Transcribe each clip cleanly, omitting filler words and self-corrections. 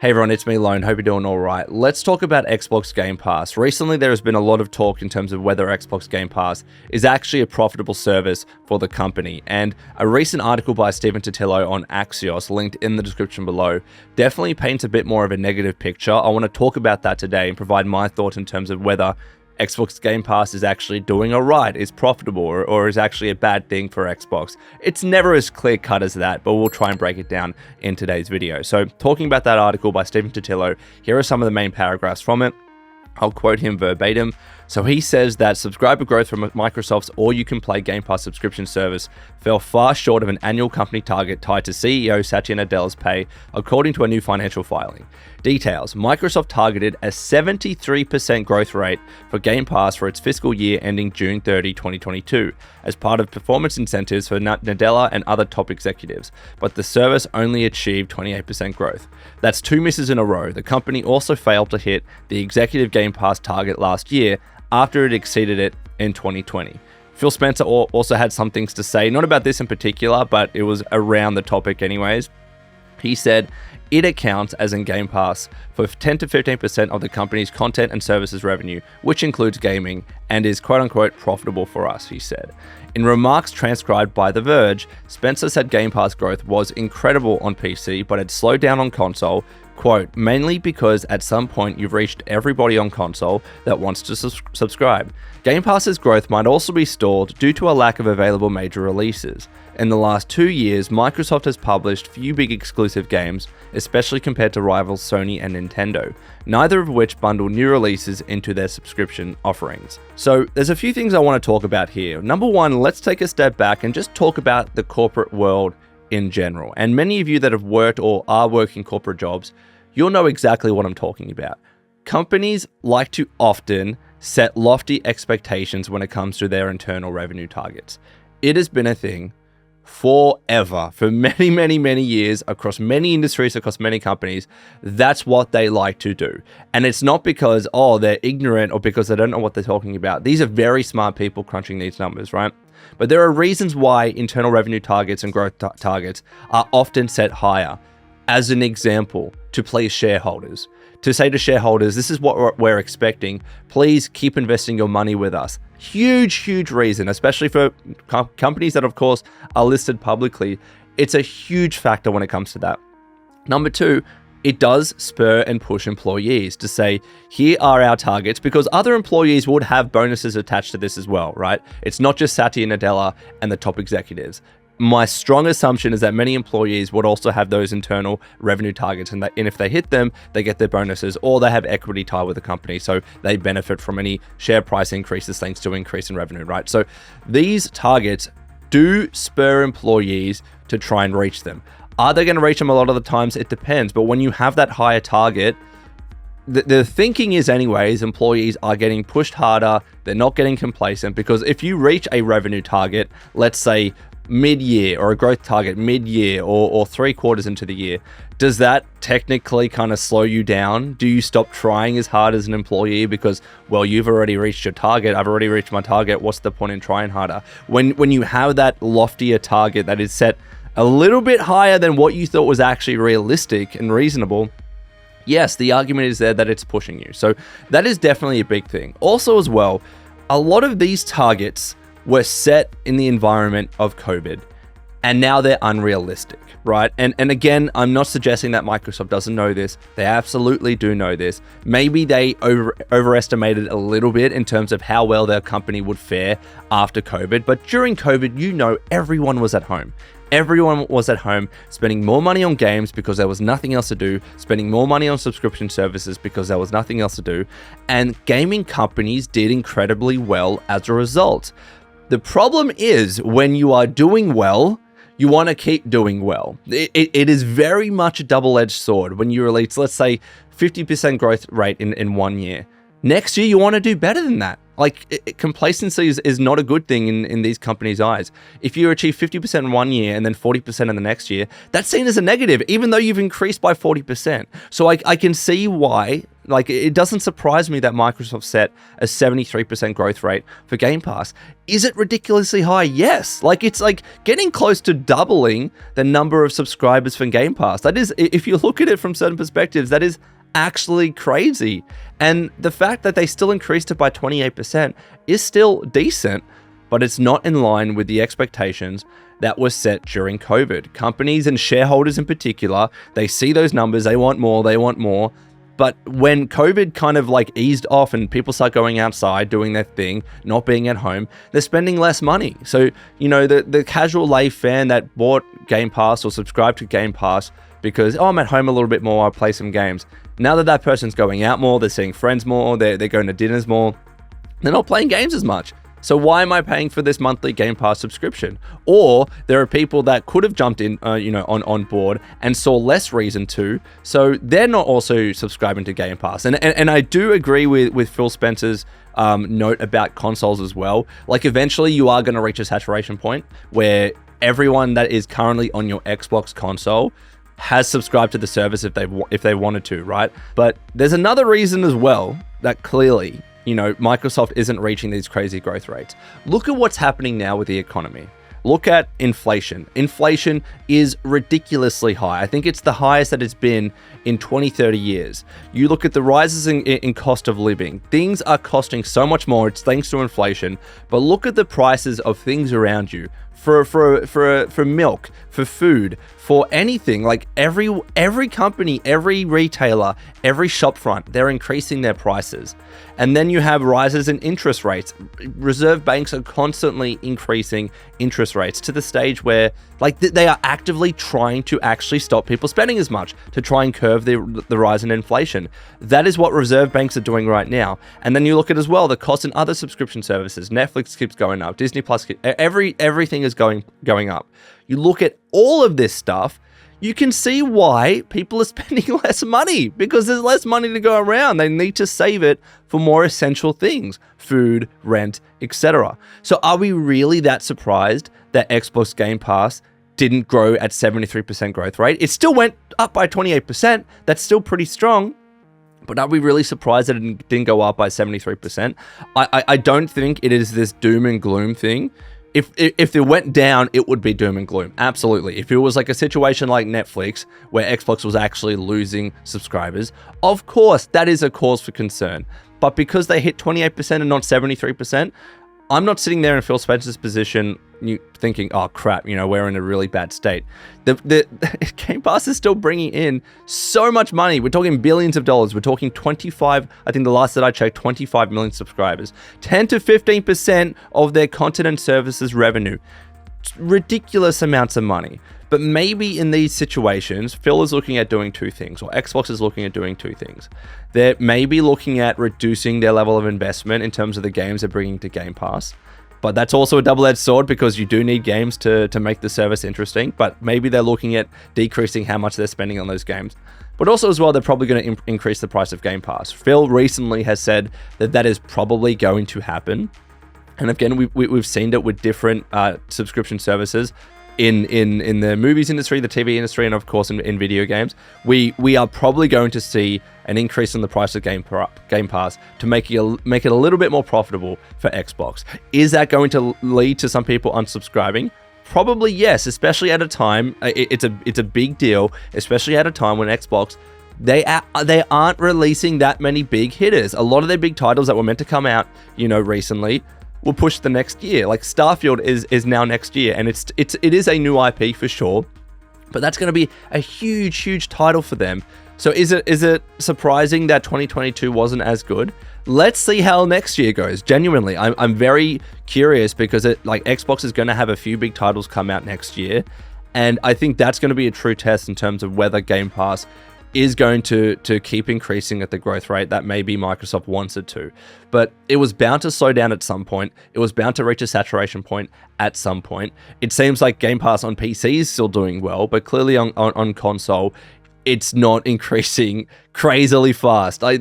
Hey everyone, it's me Lone. Hope you're doing all right. Let's talk about Xbox Game Pass. Recently, there has been a lot of talk in terms of whether Xbox Game Pass is actually a profitable service for the company. And a recent article by Stephen Totilo on Axios, linked in the description below, definitely paints a bit more of a negative picture. I want to talk about that today and provide my thoughts in terms of whether Xbox Game Pass is actually doing all right, is profitable, or is actually a bad thing for Xbox. It's never as clear cut as that, but we'll try and break it down in today's video. So talking about that article by Stephen Totilo, here are some of the main paragraphs from it. I'll quote him verbatim. So he says that subscriber growth from Microsoft's all-you-can-play Game Pass subscription service fell far short of an annual company target tied to CEO Satya Nadella's pay, according to a new financial filing. Details: Microsoft targeted a 73% growth rate for Game Pass for its fiscal year ending June 30, 2022, as part of performance incentives for Nadella and other top executives, but the service only achieved 28% growth. That's 2 misses in a row. The company also failed to hit the executive Game Pass target last year, after it exceeded it in 2020. Phil Spencer also had some things to say, not about this in particular, but it was around the topic anyways. He said, it accounts, as in Game Pass, for 10 to 15% of the company's content and services revenue, which includes gaming, and is quote-unquote profitable for us, he said. In remarks transcribed by The Verge, Spencer said Game Pass growth was incredible on PC, but had slowed down on console, quote, mainly because at some point you've reached everybody on console that wants to subscribe. Game Pass's growth might also be stalled due to a lack of available major releases. In the last 2 years, Microsoft has published few big exclusive games, especially compared to rivals Sony and Nintendo, neither of which bundle new releases into their subscription offerings. So there's a few things I want to talk about here. Number one, let's take a step back and just talk about the corporate world in general. And many of you that have worked or are working corporate jobs, you'll know exactly what I'm talking about. Companies like to often set lofty expectations when it comes to their internal revenue targets. It has been a thing forever, for many years, across many industries, across many companies. That's what they like to do. And it's not because, they're ignorant or because they don't know what they're talking about. These are very smart people crunching these numbers, right? But there are reasons why internal revenue targets and growth targets are often set higher. As an example, to please shareholders. To say to shareholders, this is what we're expecting. Please keep investing your money with us. Huge reason, especially for companies that, of course, are listed publicly. It's a huge factor when it comes to that. Number two, it does spur and push employees to say, here are our targets, because other employees would have bonuses attached to this as well, right? It's not just Satya Nadella and the top executives. My strong assumption is that many employees would also have those internal revenue targets, and if they hit them, they get their bonuses, or they have equity tied with the company, so they benefit from any share price increases thanks to increase in revenue, right? So these targets do spur employees to try and reach them. Are they going to reach them a lot of the times? It depends, but when you have that higher target, the thinking is anyways, employees are getting pushed harder, they're not getting complacent, because if you reach a revenue target, let's say mid-year, or a growth target mid-year or 3 quarters into the year, does that technically kind of slow you down? Do you stop trying as hard as an employee because, well, you've already reached your target, I've already reached my target, what's the point in trying harder? When you have that loftier target that is set a little bit higher than what you thought was actually realistic and reasonable, yes, the argument is there that it's pushing you. So that is definitely a big thing. Also as well, a lot of these targets were set in the environment of COVID, and now they're unrealistic, right? And again, I'm not suggesting that Microsoft doesn't know this. They absolutely do know this. Maybe they overestimated a little bit in terms of how well their company would fare after COVID. But during COVID, everyone was at home. Everyone was at home spending more money on games because there was nothing else to do, spending more money on subscription services because there was nothing else to do, and gaming companies did incredibly well as a result. The problem is when you are doing well, you want to keep doing well. It is very much a double-edged sword when you release, let's say, 50% growth rate in 1 year. Next year, you want to do better than that. Complacency is not a good thing in these companies' eyes. If you achieve 50% in 1 year and then 40% in the next year, that's seen as a negative, even though you've increased by 40%. So I can see why Like, it doesn't surprise me that Microsoft set a 73% growth rate for Game Pass. Is it ridiculously high? Yes. Like, it's like getting close to doubling the number of subscribers for Game Pass. That is, if you look at it from certain perspectives, that is actually crazy. And the fact that they still increased it by 28% is still decent, but it's not in line with the expectations that were set during COVID. Companies and shareholders in particular, they see those numbers, they want more. But when COVID kind of like eased off and people start going outside, doing their thing, not being at home, they're spending less money. So, the casual lay fan that bought Game Pass or subscribed to Game Pass because, I'm at home a little bit more, I'll play some games. Now that person's going out more, they're seeing friends more, they're going to dinners more, they're not playing games as much. So why am I paying for this monthly Game Pass subscription? Or there are people that could have jumped in, on board and saw less reason to, so they're not also subscribing to Game Pass. And I do agree with Phil Spencer's note about consoles as well. Like, eventually you are going to reach a saturation point where everyone that is currently on your Xbox console has subscribed to the service if they wanted to, right? But there's another reason as well that clearly, Microsoft isn't reaching these crazy growth rates. Look at what's happening now with the economy. Look at inflation. Inflation is ridiculously high. I think it's the highest that it's been in 20, 30 years. You look at the rises in cost of living. Things are costing so much more. It's thanks to inflation. But look at the prices of things around you. For milk, for food, for anything. Like every company, every retailer, every shopfront, they're increasing their prices. And then you have rises in interest rates. Reserve banks are constantly increasing interest rates to the stage where they are actively trying to actually stop people spending as much to try and curb the rise in inflation. That is what reserve banks are doing right now. And then you look at as well the cost in other subscription services. Netflix keeps going up. Disney Plus, everything is going up. You look at all of this stuff, you can see why people are spending less money, because there's less money to go around. They need to save it for more essential things, food, rent, etc. So are we really that surprised that Xbox Game Pass didn't grow at 73% growth rate? It still went up by 28%. That's still pretty strong. But are we really surprised that it didn't go up by 73%? I don't think it is this doom and gloom thing. If it went down, it would be doom and gloom. Absolutely. If it was like a situation like Netflix, where Xbox was actually losing subscribers, of course, that is a cause for concern. But because they hit 28% and not 73%, I'm not sitting there in Phil Spencer's position thinking, oh crap, we're in a really bad state. The Game Pass is still bringing in so much money. We're talking billions of dollars. We're talking 25, I think the last that I checked, 25 million subscribers. 10 to 15% of their content and services revenue. Ridiculous amounts of money. But maybe in these situations, Phil is looking at doing two things, or Xbox is looking at doing two things. They're maybe looking at reducing their level of investment in terms of the games they're bringing to Game Pass. But that's also a double-edged sword, because you do need games to make the service interesting. But maybe they're looking at decreasing how much they're spending on those games. But also as well, they're probably going to increase the price of Game Pass. Phil recently has said that is probably going to happen. And again, we've seen it with different subscription services. In the movies industry, the TV industry, and of course in video games, we are probably going to see an increase in the price of Game Pass to make it a little bit more profitable for Xbox. Is that going to lead to some people unsubscribing? Probably yes, especially at a time, it's a big deal, especially at a time when Xbox, they aren't releasing that many big hitters. A lot of their big titles that were meant to come out, recently, will push the next year. Like Starfield is now next year, and it is a new IP for sure, but that's going to be a huge title for them. So is it surprising that 2022 wasn't as good? Let's see how next year goes. Genuinely, I'm very curious, because Xbox is going to have a few big titles come out next year, and I think that's going to be a true test in terms of whether Game Pass is going to keep increasing at the growth rate that maybe Microsoft wants it to. But it was bound to slow down at some point. It was bound to reach a saturation point at some point. It seems like Game Pass on PC is still doing well, but clearly on console, it's not increasing crazily fast. I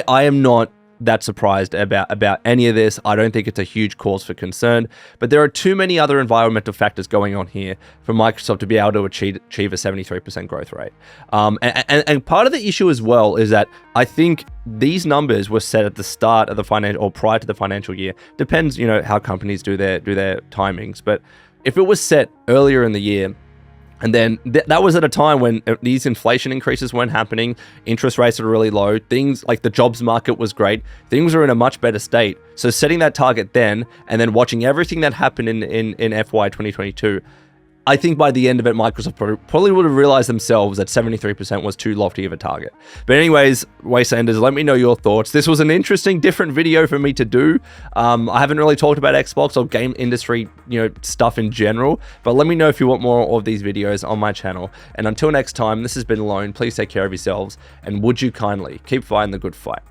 am not that surprised about any of this. I don't think it's a huge cause for concern, but there are too many other environmental factors going on here for Microsoft to be able to achieve a 73% growth rate. And part of the issue as well is that I think these numbers were set at the start of the financial, or prior to the financial year. Depends, how companies do their timings. But if it was set earlier in the year, and then that was at a time when these inflation increases weren't happening, interest rates were really low, things like the jobs market was great, things were in a much better state. So setting that target then, and then watching everything that happened in FY 2022, I think by the end of it, Microsoft probably would have realized themselves that 73% was too lofty of a target. But anyways, Wastelanders, let me know your thoughts. This was an interesting, different video for me to do. I haven't really talked about Xbox or game industry, stuff in general, but let me know if you want more of these videos on my channel. And until next time, this has been Lone. Please take care of yourselves, and would you kindly keep fighting the good fight.